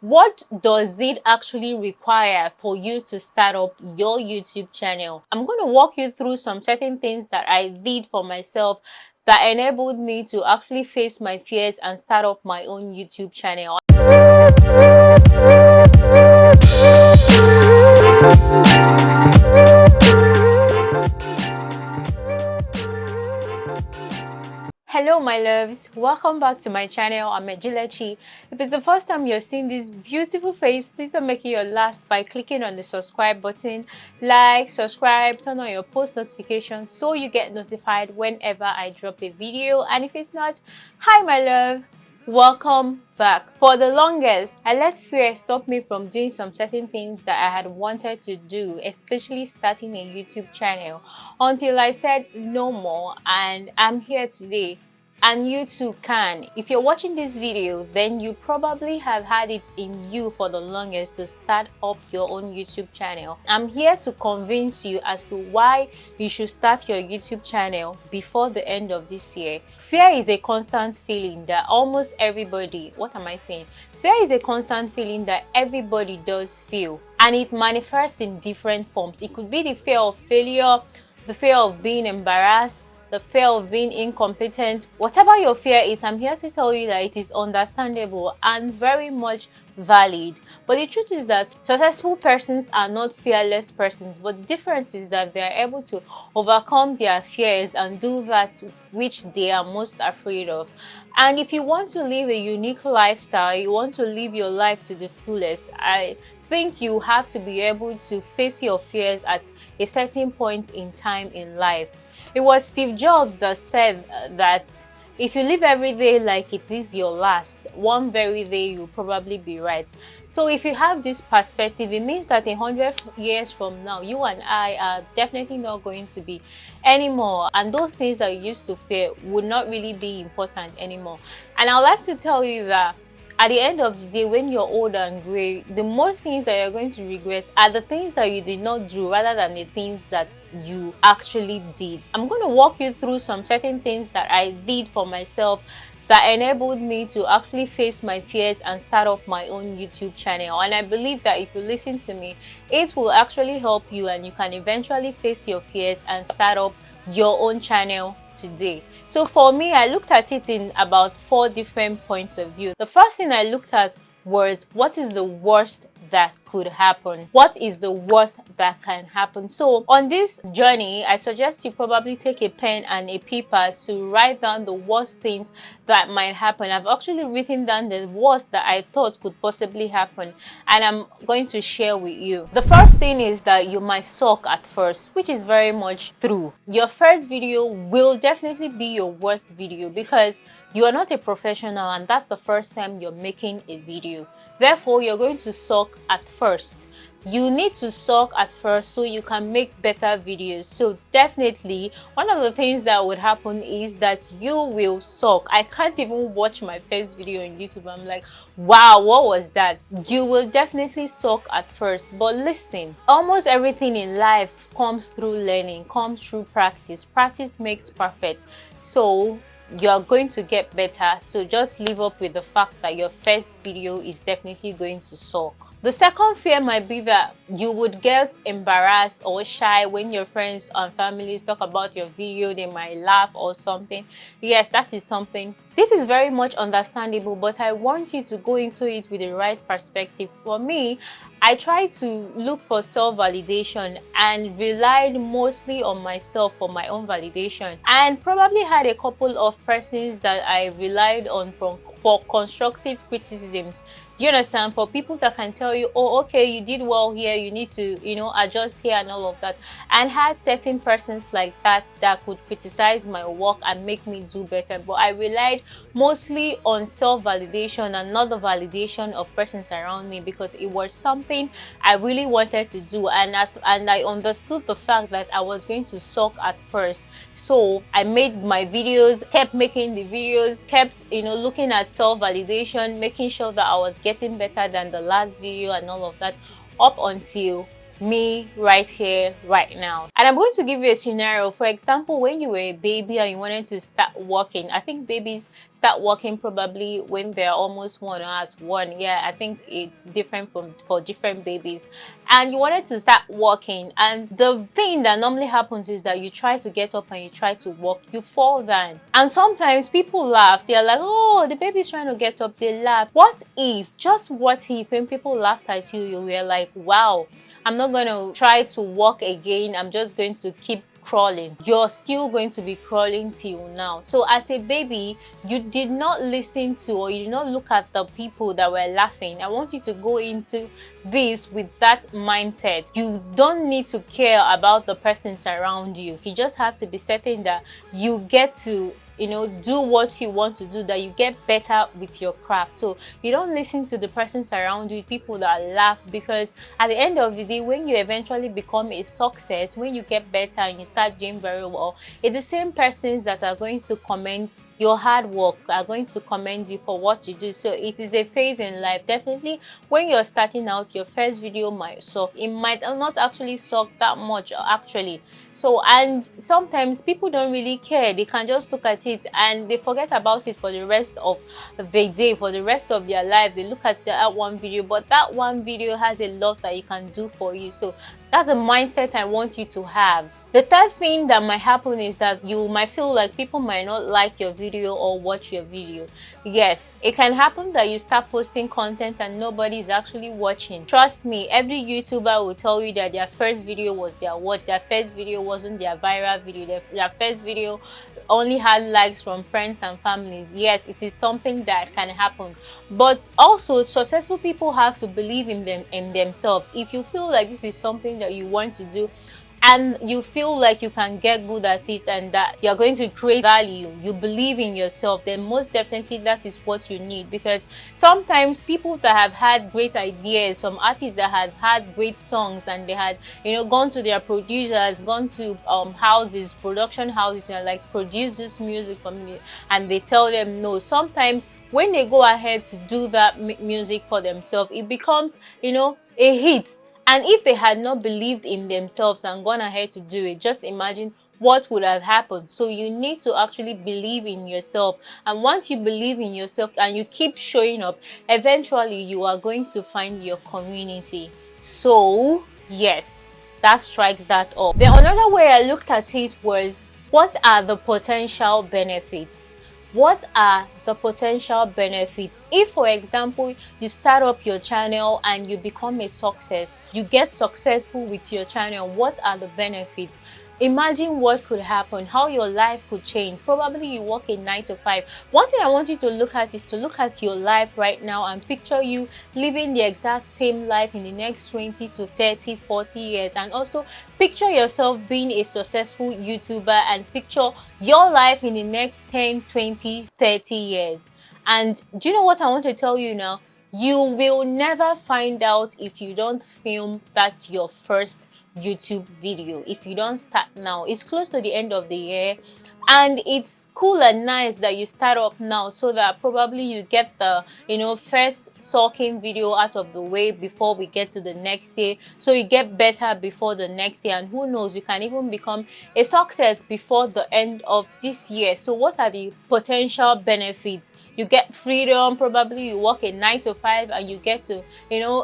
What does it actually require for you to start up your YouTube channel? I'm going to walk you through some certain things that I did for myself that enabled me to actually face my fears and start up my own YouTube channel. Hello my loves, welcome back to my channel. I'm Ejilechi. If it's the first time you're seeing this beautiful face, please don't make it your last by clicking on the subscribe button. Like, subscribe, turn on your post notifications so you get notified whenever I drop a video. And if it's not, hi my love, welcome back. For the longest, I let fear stop me from doing some certain things that I had wanted to do, especially starting a YouTube channel, until I said no more, and I'm here today. And you too can. If you're watching this video, then you probably have had it in you for the longest to start up your own YouTube channel. I'm here to convince you as to why you should start your YouTube channel before the end of this year. Fear is a constant feeling that almost everybody, Fear is a constant feeling that everybody does feel, and it manifests in different forms. It could be the fear of failure, the fear of being embarrassed, the fear of being incompetent. Whatever your fear is, I'm here to tell you that it is understandable and very much valid. But the truth is that successful persons are not fearless persons, but the difference is that they are able to overcome their fears and do that which they are most afraid of. And if you want to live a unique lifestyle, you want to live your life to the fullest, I think you have to be able to face your fears at a certain point in time in life. It was Steve Jobs that said that if you live every day like it is your last, one very day you'll probably be right. So if you have this perspective, it means that 100 years from now, you and I are definitely not going to be anymore. And those things that you used to fear would not really be important anymore. And I'd like to tell you that at the end of the day, when you're old and gray, the most things that you're going to regret are the things that you did not do rather than the things that you actually did. I'm going to walk you through some certain things that I did for myself that enabled me to actually face my fears and start up my own YouTube channel. And I believe that if you listen to me, it will actually help you and you can eventually face your fears and start up your own channel today. So for me, I looked at it in about 4 different points of view. The first thing I looked at was, what is the worst that could happen? What is the worst that can happen? So on this journey, I suggest you probably take a pen and a paper to write down the worst things that might happen. I've actually written down the worst that I thought could possibly happen, and I'm going to share with you. The first thing is that you might suck at first, which is very much true. Your first video will definitely be your worst video because you are not a professional and that's the first time you're making a video. Therefore, you're going to suck at first. You need to suck at first so you can make better videos. So definitely, one of the things that would happen is that you will suck. I can't even watch my first video on YouTube. I'm like, wow, what was that? You will definitely suck at first. But listen, almost everything in life comes through learning, comes through practice. Practice makes perfect. So you are going to get better. So just live up with the fact that your first video is definitely going to suck. The second fear might be that you would get embarrassed or shy when your friends and families talk about your video. They might laugh or something. Yes, that is something. This is very much understandable, but I want you to go into it with the right perspective. For me, I try to look for self-validation and relied mostly on myself for my own validation, and probably had a couple of persons that I relied on for constructive criticisms. Do you understand? For people that can tell you, oh, okay, you did well here, you need to, adjust here and all of that. And had certain persons like that that could criticize my work and make me do better. But I relied mostly on self-validation and not the validation of persons around me, because it was something I really wanted to do, and I understood the fact that I was going to suck at first. So I made my videos, kept making the videos, kept looking at self-validation, making sure that I was getting better than the last video and all of that, up until me right here, right now. And I'm going to give you a scenario. For example, when you were a baby and you wanted to start walking, I think babies start walking probably when they're almost 1 or at 1. Yeah, I think it's different for different babies. And you wanted to start walking, and the thing that normally happens is that you try to get up and you try to walk, you fall down. And sometimes people laugh. They're like, oh, the baby's trying to get up. They laugh. What if, just what if, when people laughed at you, you were like, wow, I'm not going to try to walk again. I'm just going to keep crawling. You're still going to be crawling till now. So as a baby, you did not listen to, or you did not look at the people that were laughing. I want you to go into this with that mindset. You don't need to care about the persons around you. You just have to be certain that you get to do what you want to do, that you get better with your craft. So you don't listen to the persons around you, people that laugh, because at the end of the day, when you eventually become a success, when you get better and you start doing very well, it's the same persons that are going to commend your hard work, are going to commend you for what you do. So it is a phase in life. Definitely when you're starting out, your first video might suck. It might not actually suck that much actually. So, and sometimes people don't really care. They can just look at it and they forget about it for the rest of the day, for the rest of their lives. They look at that one video, but that one video has a lot that you can do for you. So that's a mindset I want you to have. The third thing that might happen is that you might feel like people might not like your video or watch your video. Yes, it can happen that you start posting content and nobody is actually watching. Trust me, every YouTuber will tell you that their first video was their first video wasn't their viral video. Their first video only had likes from friends and families. Yes, it is something that can happen. But also, successful people have to believe in themselves. If you feel like this is something that you want to do, and you feel like you can get good at it and that you're going to create value, you believe in yourself, then most definitely that is what you need. Because sometimes people that have had great ideas, some artists that have had great songs, and they had gone to their producers, gone to houses, production houses, and like, produce this music for me, and they tell them no. Sometimes when they go ahead to do that music for themselves, it becomes a hit. And if they had not believed in themselves and gone ahead to do it, just imagine what would have happened. So you need to actually believe in yourself. And once you believe in yourself and you keep showing up, eventually you are going to find your community. So yes, that strikes that off. Then another way I looked at it was, what are the potential benefits? What are the potential benefits? If, for example, you start up your channel and you become a success, you get successful with your channel, what are the benefits? Imagine what could happen, how your life could change. Probably you work a 9 to 5. One thing I want you to look at is to look at your life right now and picture you living the exact same life in the next 20 to 30, 40 years. And also picture yourself being a successful YouTuber, and picture your life in the next 10, 20, 30 years. And do you know what I want to tell you now? You will never find out if you don't film that your first YouTube video. If you don't start now, it's close to the end of the year, and it's cool and nice that you start up now, so that probably you get the first sulking video out of the way before we get to the next year, so you get better before the next year, and who knows, you can even become a success before the end of this year. So what are the potential benefits? You get freedom. Probably you work a 9 to 5 and you get to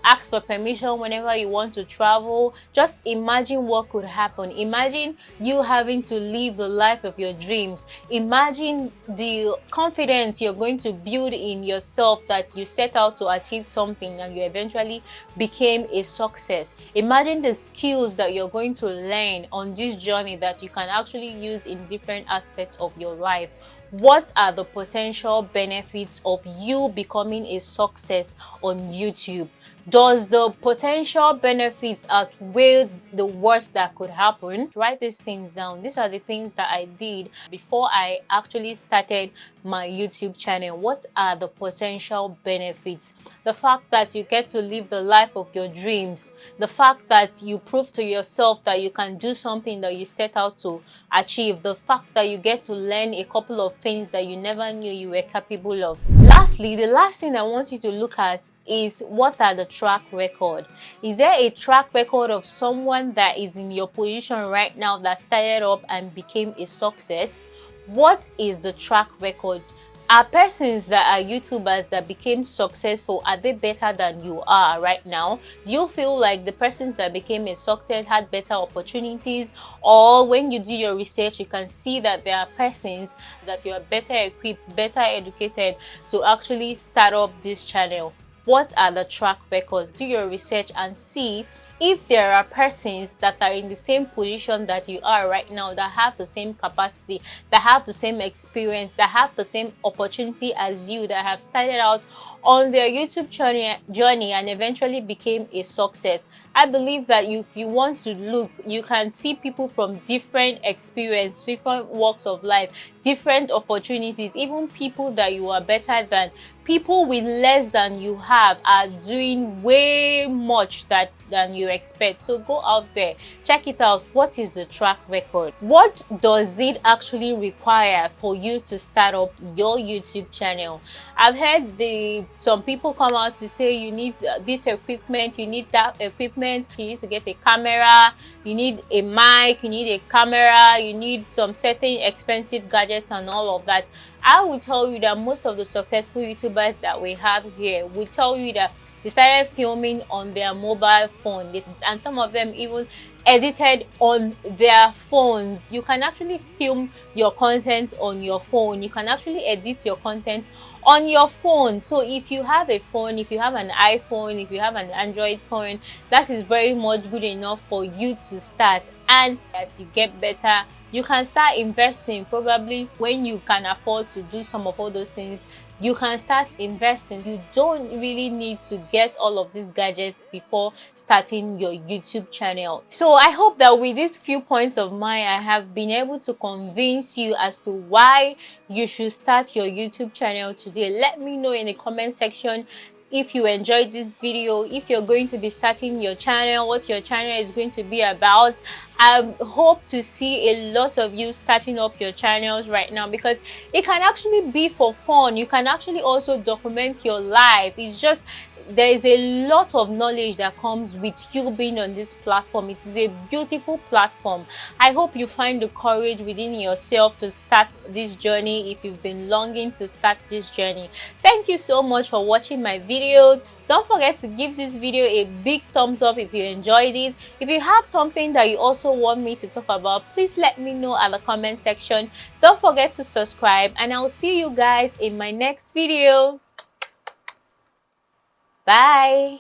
ask for permission whenever you want to travel. Just imagine what could happen. Imagine you having to live the life of your dreams. Imagine the confidence you're going to build in yourself, that you set out to achieve something and you eventually became a success. Imagine the skills that you're going to learn on this journey that you can actually use in different aspects of your life. What are the potential benefits of you becoming a success on YouTube? Does the potential benefits outweigh the worst that could happen? Write these things down. These are the things that I did before I actually started my YouTube channel. What are the potential benefits? The fact that you get to live the life of your dreams. The fact that you prove to yourself that you can do something that you set out to achieve. The fact that you get to learn a couple of things that you never knew you were capable of. Lastly, the last thing I want you to look at is what are the track record. Is there a track record of someone that is in your position right now that started up and became a success? What is the track record? Are persons that are YouTubers that became successful, are they better than you are right now? Do you feel like the persons that became a success had better opportunities? Or when you do your research, you can see that there are persons that you are better equipped, better educated to actually start up this channel? What are the track records? Do your research and see if there are persons that are in the same position that you are right now, that have the same capacity, that have the same experience, that have the same opportunity as you, that have started out on their YouTube journey and eventually became a success. I believe that if you want to look, you can see people from different experience, different walks of life, different opportunities, even people that you are better than. People with less than you have are doing way much than you expect. So go out there, check it out. What is the track record? What does it actually require for you to start up your YouTube channel? I've heard some people come out to say you need this equipment, you need that equipment, you need to get a camera, you need a mic, you need a camera, you need some certain expensive gadgets and all of that. I will tell you that most of the successful YouTubers that we have here will tell you that they started filming on their mobile phone, and some of them even edited on their phones. You can actually film your content on your phone. You can actually edit your content on your phone. So if you have a phone, if you have an iPhone, if you have an Android phone, that is very much good enough for you to start. And as you get better, you can start investing. Probably when you can afford to do some of all those things, you can start investing. You don't really need to get all of these gadgets before starting your YouTube channel. So I hope that with these few points of mine, I have been able to convince you as to why you should start your YouTube channel today. Let me know in the comment section if you enjoyed this video, if you're going to be starting your channel, what your channel is going to be about. I hope to see a lot of you starting up your channels right now, because it can actually be for fun. You can actually also document your life. It's just there is a lot of knowledge that comes with you being on this platform. It is a beautiful platform. I hope you find the courage within yourself to start this journey if you've been longing to start this journey. Thank you so much for watching my video. Don't forget to give this video a big thumbs up if you enjoyed it. If you have something that you also want me to talk about, please let me know at the comment section. Don't forget to subscribe, and I'll see you guys in my next video. Bye.